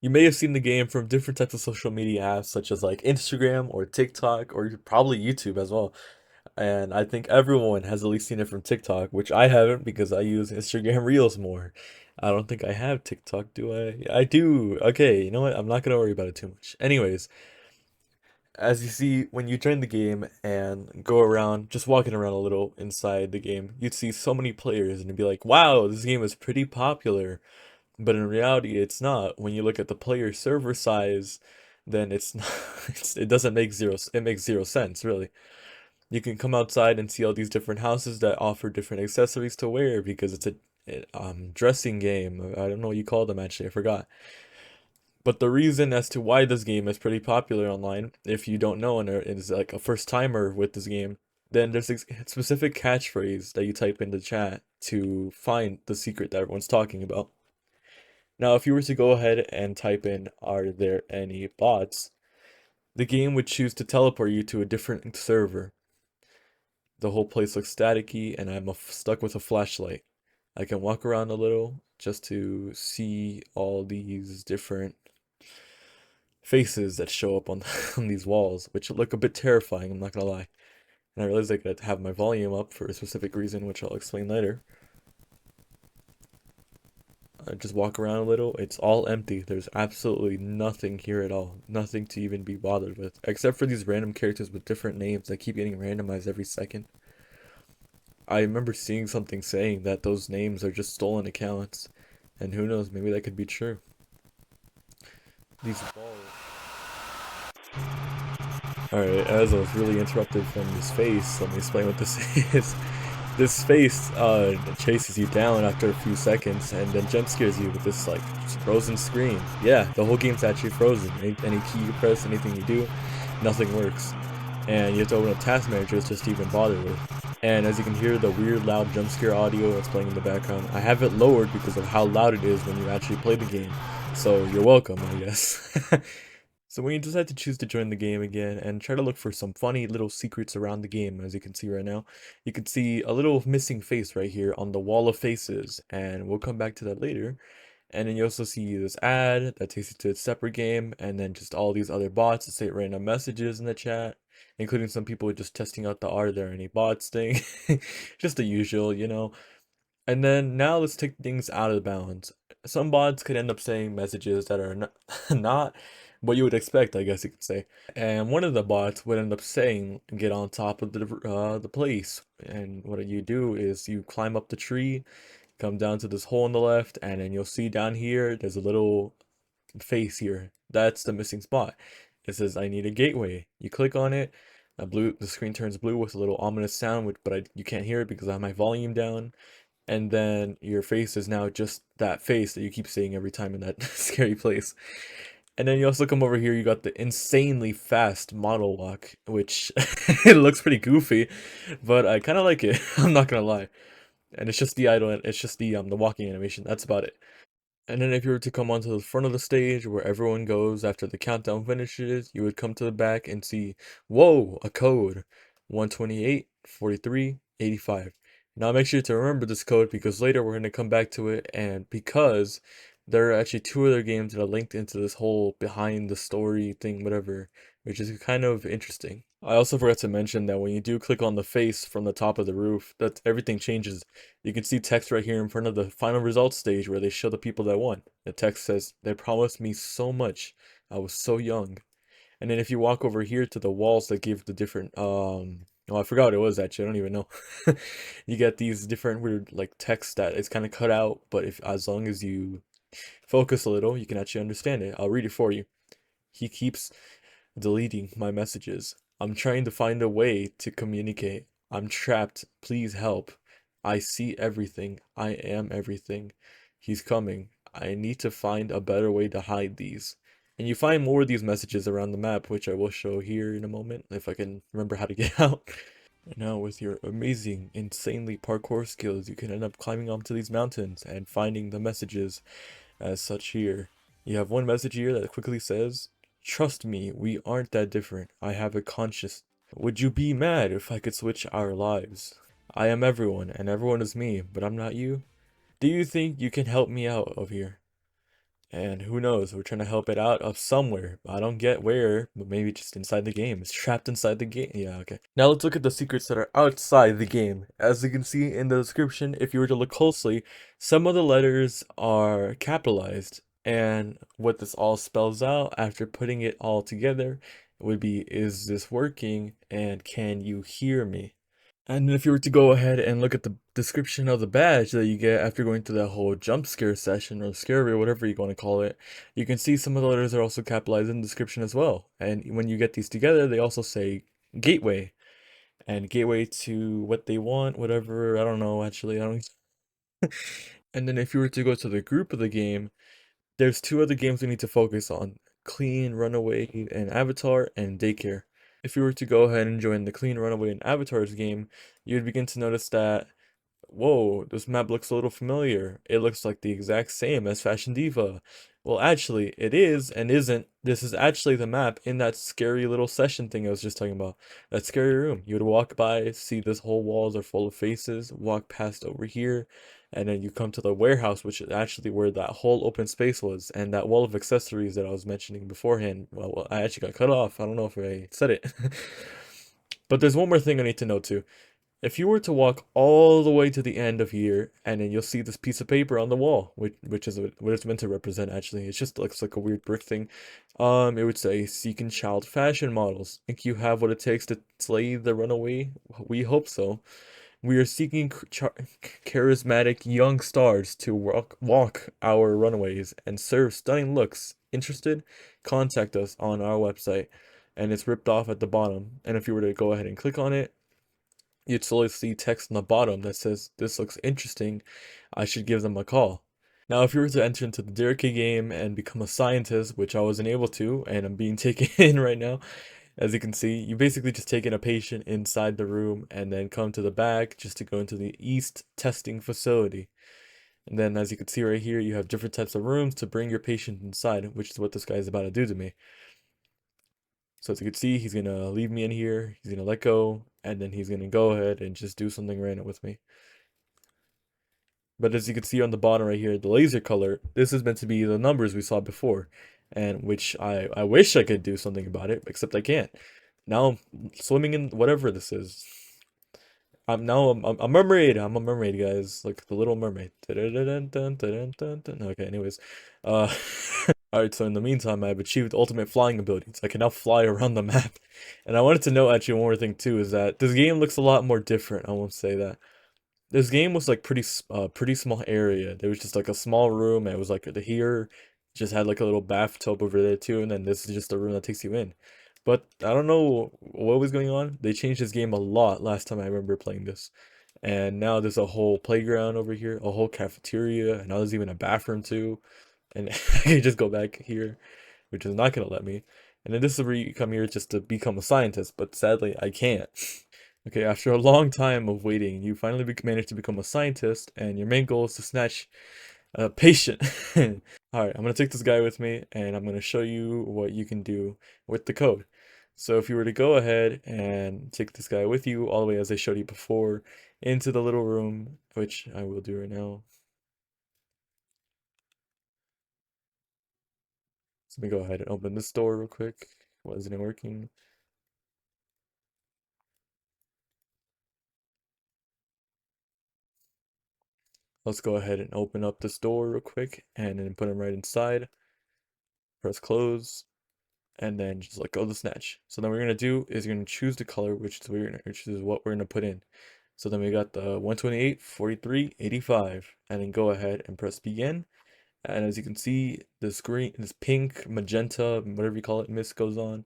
You may have seen the game from different types of social media apps such as like Instagram or TikTok or probably YouTube as well. And I think everyone has at least seen it from TikTok, which I haven't because I use Instagram Reels more. I don't think I have TikTok, do I? I do. Okay, you know what? I'm not gonna worry about it too much. Anyways, as you see, when you join the game and go around, just walking around a little inside the game, you'd see so many players and you'd be like, wow, this game is pretty popular. But in reality, it's not. When you look at the player server size, then it's not, it doesn't make it makes zero sense, really. You can come outside and see all these different houses that offer different accessories to wear because it's a dressing game. I don't know what you call them actually, I forgot. But the reason as to why this game is pretty popular online, if you don't know and is like a first timer with this game, then there's a specific catchphrase that you type in the chat to find the secret that everyone's talking about. Now, if you were to go ahead and type in, "Are there any bots?" the game would choose to teleport you to a different server. The whole place looks staticky, and I'm stuck with a flashlight. I can walk around a little just to see all these different faces that show up on, on these walls, which look a bit terrifying, I'm not gonna lie. And I realized I could have my volume up for a specific reason, which I'll explain later. I just walk around a little, it's all empty. There's absolutely nothing here at all. Nothing to even be bothered with. Except for these random characters with different names that keep getting randomized every second. I remember seeing something saying that those names are just stolen accounts. And who knows, maybe that could be true. These walls. Alright, as I was really interrupted from this face, let me explain what this is. This face chases you down after a few seconds and then jump scares you with this like frozen screen. Yeah, the whole game's actually frozen. Any key you press, anything you do, nothing works. And you have to open up task managers just to even bother with. And as you can hear the weird loud jump scare audio that's playing in the background, I have it lowered because of how loud it is when you actually play the game. So you're welcome, I guess. So when you decide to choose to join the game again and try to look for some funny little secrets around the game, as you can see right now, you can see a little missing face right here on the wall of faces, and we'll come back to that later. And then you also see this ad that takes you to a separate game, and then just all these other bots that say random messages in the chat, including some people just testing out the "are there any bots" thing. Just the usual, you know. And then now let's take things out of bounds. Some bots could end up saying messages that are not, not what you would expect, I guess you could say. And one of the bots would end up saying, "Get on top of the place." And what you do is you climb up the tree, come down to this hole on the left, and then you'll see down here there's a little face here. That's the missing spot. It says, "I need a gateway." You click on it. The screen turns blue with a little ominous sound, you can't hear it because I have my volume down, and then your face is now just that face that you keep seeing every time in that scary place. And then you also come over here, you got the insanely fast model walk, which it looks pretty goofy, but I kind of like it. I'm not gonna lie. And it's just the walking animation. That's about it. And then if you were to come onto the front of the stage where everyone goes after the countdown finishes, you would come to the back and see, whoa, a code, 128 43 85. Now make sure to remember this code because later we're going to come back to it, and because there are actually two other games that are linked into this whole behind the story thing, whatever, which is kind of interesting. I also forgot to mention that when you do click on the face from the top of the roof, that everything changes. You can see text right here in front of the final results stage where they show the people that won. The text says, "They promised me so much. I was so young." And then if you walk over here to the walls that give the different oh, I forgot what it was actually. I don't even know. You get these different weird like text that is kind of cut out, but if as long as you focus a little, you can actually understand it. I'll read it for you. He keeps deleting my messages. I'm trying to find a way to communicate. I'm trapped. Please help. I see everything. I am everything. He's coming. I need to find a better way to hide these. And you find more of these messages around the map, which I will show here in a moment, if I can remember how to get out. And now with your amazing, insanely parkour skills, you can end up climbing onto these mountains and finding the messages as such here. You have one message here that quickly says, "Trust me, we aren't that different. I have a conscience. Would you be mad if I could switch our lives? I am everyone, and everyone is me, but I'm not you. Do you think you can help me out of here?" And who knows, we're trying to help it out of somewhere. I don't get where, but maybe just inside the game. It's trapped inside the game. Yeah, okay. Now let's look at the secrets that are outside the game. As you can see in the description, if you were to look closely, some of the letters are capitalized. And what this all spells out after putting it all together would be, is this working? And can you hear me? And then if you were to go ahead and look at the description of the badge that you get after going through that whole jump scare session or scare or whatever you want to call it, you can see some of the letters are also capitalized in the description as well. And when you get these together, they also say gateway and gateway to what they want, whatever. I don't know, actually. I don't. And then if you were to go to the group of the game, there's two other games we need to focus on: Clean, Runaway, and Avatar, and Daycare. If you were to go ahead and join the Clean, Runaway, and Avatars game, you would begin to notice that, whoa, this map looks a little familiar. It looks like the exact same as Fashion Diva. Well, actually, it is and isn't. This is actually the map in that scary little session thing I was just talking about. That scary room. You would walk by, see this whole walls are full of faces, walk past over here, and then you come to the warehouse, which is actually where that whole open space was, and that wall of accessories that I was mentioning beforehand. Well, I actually got cut off. I don't know if I said it. But there's one more thing I need to know too. If you were to walk all the way to the end of here, and then you'll see this piece of paper on the wall, which is what it's meant to represent. Actually, it just looks like a weird brick thing. It would say "Seeking Child Fashion Models. Think you have what it takes to slay the runaway? We hope so. We are seeking charismatic young stars to walk our runaways and serve stunning looks. Interested? Contact us on our website." And it's ripped off at the bottom. And if you were to go ahead and click on it, you'd slowly see text on the bottom that says, "This looks interesting. I should give them a call." Now, if you were to enter into the Derek game and become a scientist, which I wasn't able to, and I'm being taken in right now, as you can see, you basically just take in a patient inside the room and then come to the back just to go into the East testing facility. And then, as you can see right here, you have different types of rooms to bring your patient inside, which is what this guy is about to do to me. So as you can see, he's gonna leave me in here, he's gonna let go, and then he's gonna go ahead and just do something random with me. But as you can see on the bottom right here, the laser color, this is meant to be the numbers we saw before, and which I wish I could do something about it, except I can't. Now I'm swimming in whatever this is. I'm a mermaid. I'm a mermaid, guys. Like the Little Mermaid. Okay, anyways. Uh, Alright, so in the meantime, I've achieved ultimate flying abilities. I can now fly around the map. And I wanted to note actually one more thing too, is that this game looks a lot more different, I won't say that. This game was like pretty small area. There was just like a small room, and it was like the here just had like a little bathtub over there too, and then this is just the room that takes you in. But I don't know what was going on. They changed this game a lot last time I remember playing this. And now there's a whole playground over here, a whole cafeteria, and now there's even a bathroom too. And I can just go back here, which is not gonna let me. And then this is where you come here just to become a scientist, but sadly I can't. Okay, after a long time of waiting, you finally managed to become a scientist, and your main goal is to snatch a patient. Alright, I'm gonna take this guy with me, and I'm gonna show you what you can do with the code. So if you were to go ahead and take this guy with you all the way as I showed you before into the little room, which I will do right now. So let me go ahead and open this door real quick. Why isn't it working? Let's go ahead and open up this door real quick and then put him right inside. Press close and then just let go of the snatch. So then what we're gonna do is you're gonna choose the color, which is what we're gonna put in. So then we got the 128, 43, 85, and then go ahead and press begin. And as you can see, the screen, this pink, magenta, whatever you call it, mist goes on.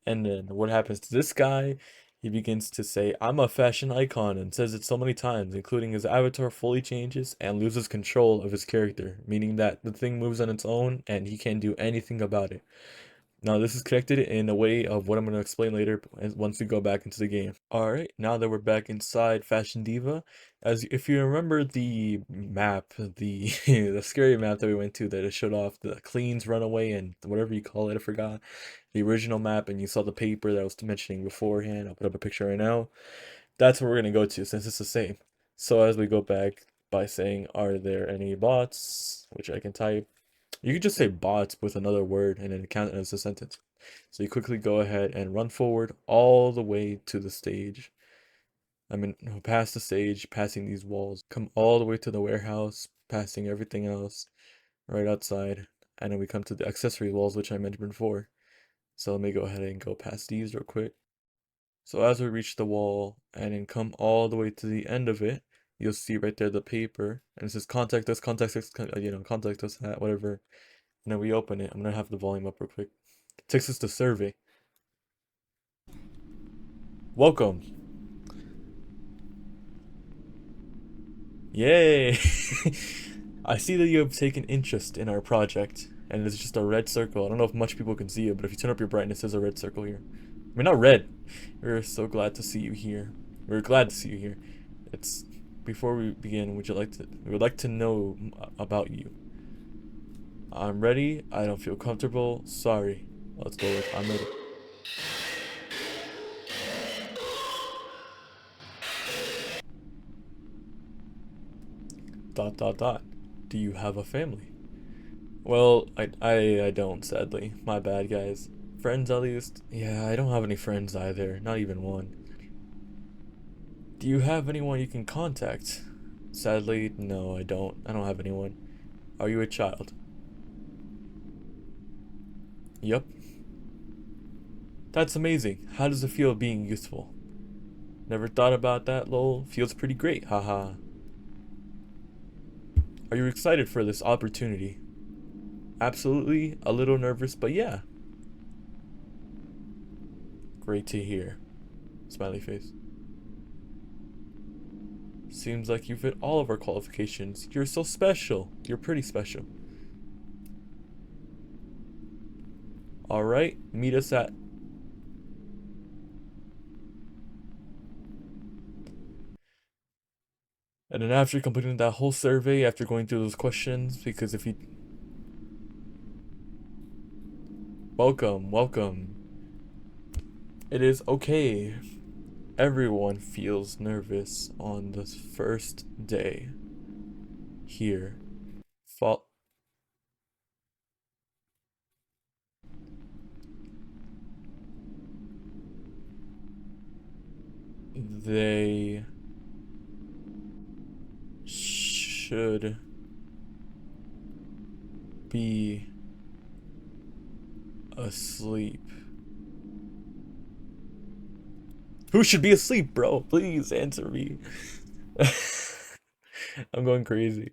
And then what happens to this guy? He begins to say, "I'm a fashion icon," and says it so many times, including his avatar fully changes and loses control of his character, meaning that the thing moves on its own and he can't do anything about it. Now, this is connected in a way of what I'm going to explain later once we go back into the game. Alright, now that we're back inside Fashion Diva, as if you remember the map, the the scary map that we went to that it showed off the Clean's Runaway and whatever you call it, I forgot, the original map, and you saw the paper that I was mentioning beforehand. I'll put up a picture right now. That's where we're going to go to since it's the same. So as we go back by saying, "Are there any bots?" which I can type, You could just say bots with another word and then count it as a sentence. So you quickly go ahead and run forward all the way to the stage. I mean, no, past the stage, passing these walls, come all the way to the warehouse, passing everything else right outside, and then we come to the accessory walls, which I mentioned before. So let me go ahead and go past these real quick. So as we reach the wall and then come all the way to the end of it, you'll see right there the paper, and it says contact us, contact us at whatever. And then we open it. I'm gonna have the volume up real quick. It takes us to survey. Welcome. Yay! I see that you have taken interest in our project, and it's just a red circle. I don't know if much people can see it, but if you turn up your brightness, there's a red circle here. I mean, not red. We're so glad to see you here. We're glad to see you here. It's before we begin. We would like to know about you. I'm ready. I don't feel comfortable. Sorry. Let's go with I'm ready. Dot dot dot. Do you have a family? Well, I don't, sadly. My bad, guys. Friends, at least? Yeah, I don't have any friends either. Not even one. Do you have anyone you can contact? Sadly, no, I don't. I don't have anyone. Are you a child? Yep. That's amazing. How does it feel being youthful? Never thought about that, lol. Feels pretty great, haha. Are you excited for this opportunity? Absolutely. A little nervous, but yeah. Great to hear. Smiley face. Seems like you fit all of our qualifications. You're so special. You're pretty special. Alright, meet us at... And then after completing that whole survey, after going through those questions, because if you... Welcome, welcome. It is okay. Everyone feels nervous on the first day. Here. They should be asleep. Who should be asleep, bro? Please answer me. I'm going crazy.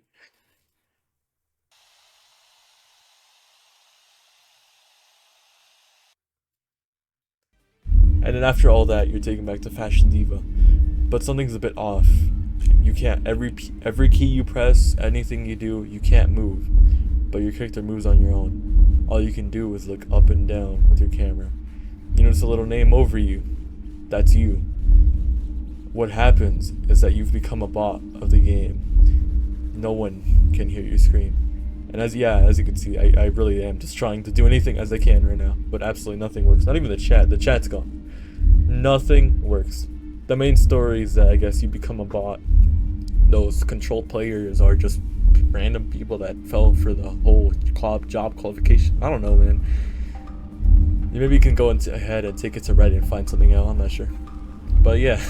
And then after all that, you're taken back to Fashion Diva. But something's a bit off. You can't, every key you press, anything you do, you can't move. But your character moves on your own. All you can do is look up and down with your camera. You notice a little name over you. That's you. What happens is that you've become a bot of the game. No one can hear you scream. And as you can see, I really am just trying to do anything as I can right now. But absolutely nothing works. Not even the chat. The chat's gone. Nothing works. The main story is that I guess you become a bot. Those controlled players are just random people that fell for the whole job qualification. I don't know, man. Maybe you can go ahead and take it to Reddit and find something out. I'm not sure. But yeah.